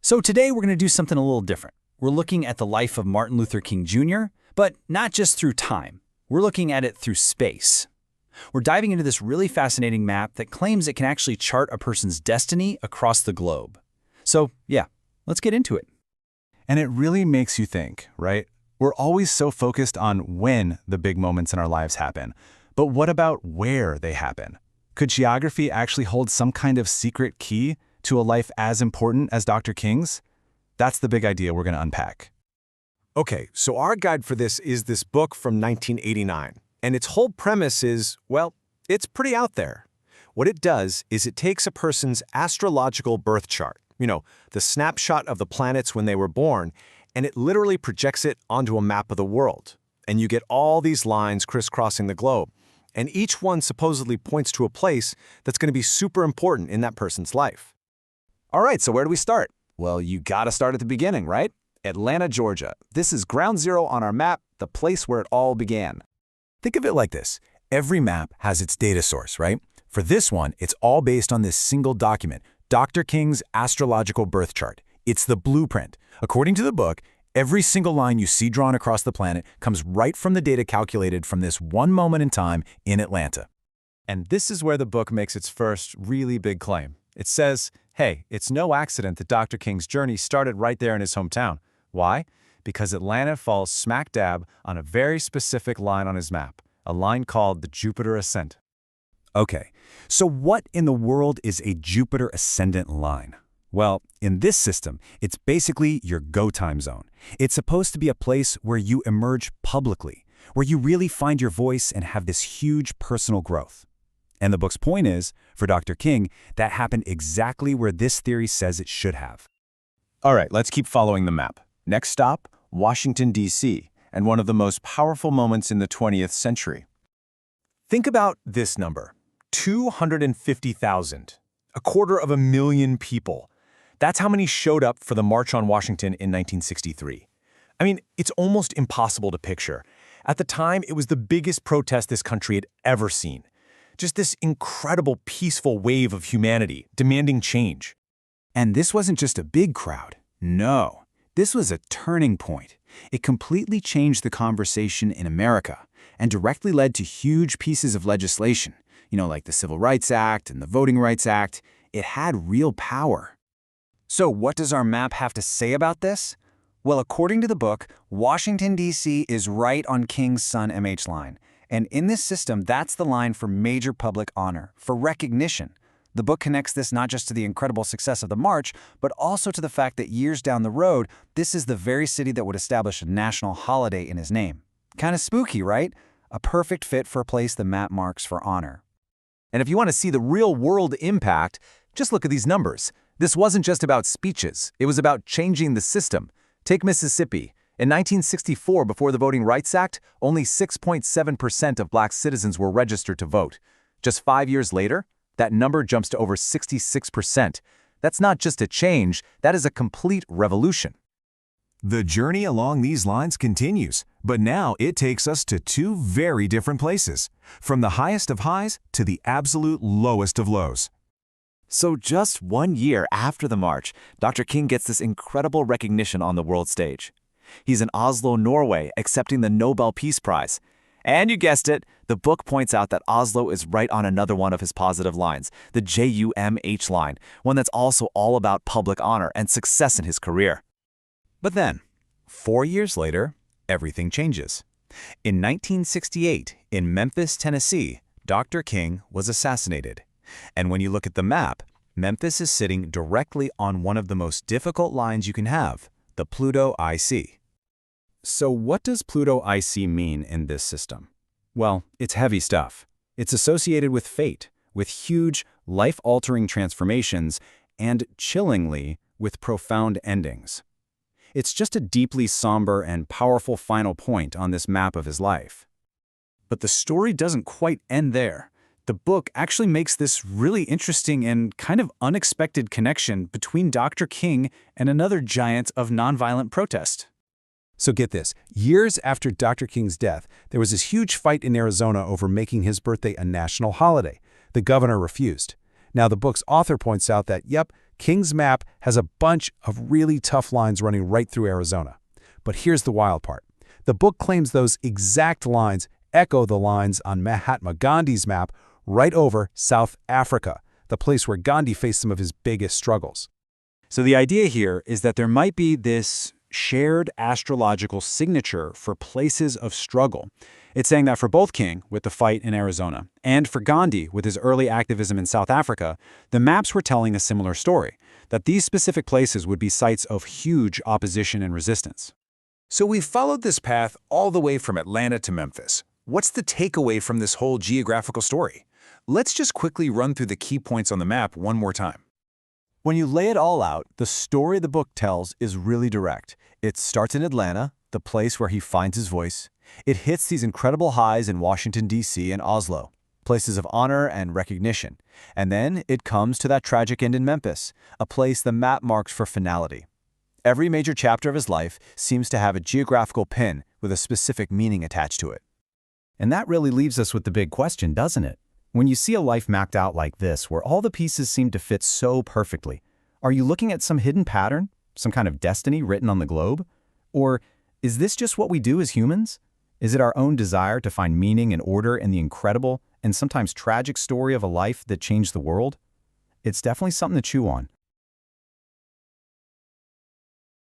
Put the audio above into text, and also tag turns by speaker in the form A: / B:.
A: So today we're going to do something a little different. We're looking at the life of Martin Luther King Jr., but not just through time. We're looking at it through space. We're diving into this really fascinating map that claims it can actually chart a person's destiny across the globe. So yeah, let's get into it.
B: And it really makes you think, right? We're always so focused on when the big moments in our lives happen. But what about where they happen? Could geography actually hold some kind of secret key to a life as important as Dr. King's? That's the big idea we're going to unpack.
C: Okay, so our guide for this is this book from 1989. And its whole premise is, well, it's pretty out there. What it does is it takes a person's astrological birth chart, the snapshot of the planets when they were born, and it literally projects it onto a map of the world. And you get all these lines crisscrossing the globe. And each one supposedly points to a place that's going to be super important in that person's life.
B: All right, so where do we start? Well, you gotta start at the beginning, right? Atlanta, Georgia. This is ground zero on our map, the place where it all began. Think of it like this. Every map has its data source, right? For this one, it's all based on this single document, Dr. King's astrological birth chart. It's the blueprint. According to the book, every single line you see drawn across the planet comes right from the data calculated from this one moment in time in Atlanta. And this is where the book makes its first really big claim. It says, hey, it's no accident that Dr. King's journey started right there in his hometown. Why? Because Atlanta falls smack dab on a very specific line on his map, a line called the Jupiter Ascent. Okay, so what in the world is a Jupiter Ascendant line? Well, in this system, it's basically your go time zone. It's supposed to be a place where you emerge publicly, where you really find your voice and have this huge personal growth. And the book's point is, for Dr. King, that happened exactly where this theory says it should have. All right, let's keep following the map. Next stop, Washington, D.C., and one of the most powerful moments in the 20th century.
C: Think about this number, 250,000, 250,000 people. That's how many showed up for the March on Washington in 1963. I mean, it's almost impossible to picture. At the time, it was the biggest protest this country had ever seen. Just this incredible, peaceful wave of humanity demanding change.
B: And this wasn't just a big crowd. No, this was a turning point. It completely changed the conversation in America and directly led to huge pieces of legislation, like the Civil Rights Act and the Voting Rights Act. It had real power. So what does our map have to say about this? Well, according to the book, Washington, D.C. is right on King's Sun MH line. And in this system, that's the line for major public honor, for recognition. The book connects this not just to the incredible success of the march, but also to the fact that years down the road, this is the very city that would establish a national holiday in his name. Kind of spooky, right? A perfect fit for a place the map marks for honor.
C: And if you want to see the real-world impact, just look at these numbers. This wasn't just about speeches. It was about changing the system. Take Mississippi. In 1964, before the Voting Rights Act, only 6.7% of black citizens were registered to vote. Just 5 years later, that number jumps to over 66%. That's not just a change, that is a complete revolution.
D: The journey along these lines continues, but now it takes us to two very different places, from the highest of highs to the absolute lowest of lows.
E: So just 1 year after the march, Dr. King gets this incredible recognition on the world stage. He's in Oslo, Norway, accepting the Nobel Peace Prize. And you guessed it, the book points out that Oslo is right on another one of his positive lines, the JUMH line, one that's also all about public honor and success in his career.
B: But then, 4 years later, everything changes. In 1968, in Memphis, Tennessee, Dr. King was assassinated. And when you look at the map, Memphis is sitting directly on one of the most difficult lines you can have, the Pluto IC. So what does Pluto IC mean in this system? Well, it's heavy stuff. It's associated with fate, with huge, life-altering transformations, and, chillingly, with profound endings. It's just a deeply somber and powerful final point on this map of his life. But the story doesn't quite end there. The book actually makes this really interesting and kind of unexpected connection between Dr. King and another giant of nonviolent protest.
F: So get this, years after Dr. King's death, there was this huge fight in Arizona over making his birthday a national holiday. The governor refused. Now the book's author points out that, yep, King's map has a bunch of really tough lines running right through Arizona. But here's the wild part. The book claims those exact lines echo the lines on Mahatma Gandhi's map right over South Africa, the place where Gandhi faced some of his biggest struggles.
A: So the idea here is that there might be this shared astrological signature for places of struggle. It's saying that for both King, with the fight in Arizona, and for Gandhi, with his early activism in South Africa, the maps were telling a similar story, that these specific places would be sites of huge opposition and resistance.
B: So we've followed this path all the way from Atlanta to Memphis. What's the takeaway from this whole geographical story? Let's just quickly run through the key points on the map one more time.
E: When you lay it all out, the story the book tells is really direct. It starts in Atlanta, the place where he finds his voice. It hits these incredible highs in Washington, D.C. and Oslo, places of honor and recognition. And then it comes to that tragic end in Memphis, a place the map marks for finality. Every major chapter of his life seems to have a geographical pin with a specific meaning attached to it.
G: And that really leaves us with the big question, doesn't it? When you see a life mapped out like this, where all the pieces seem to fit so perfectly, are you looking at some hidden pattern, some kind of destiny written on the globe? Or is this just what we do as humans? Is it our own desire to find meaning and order in the incredible and sometimes tragic story of a life that changed the world? It's definitely something to chew on.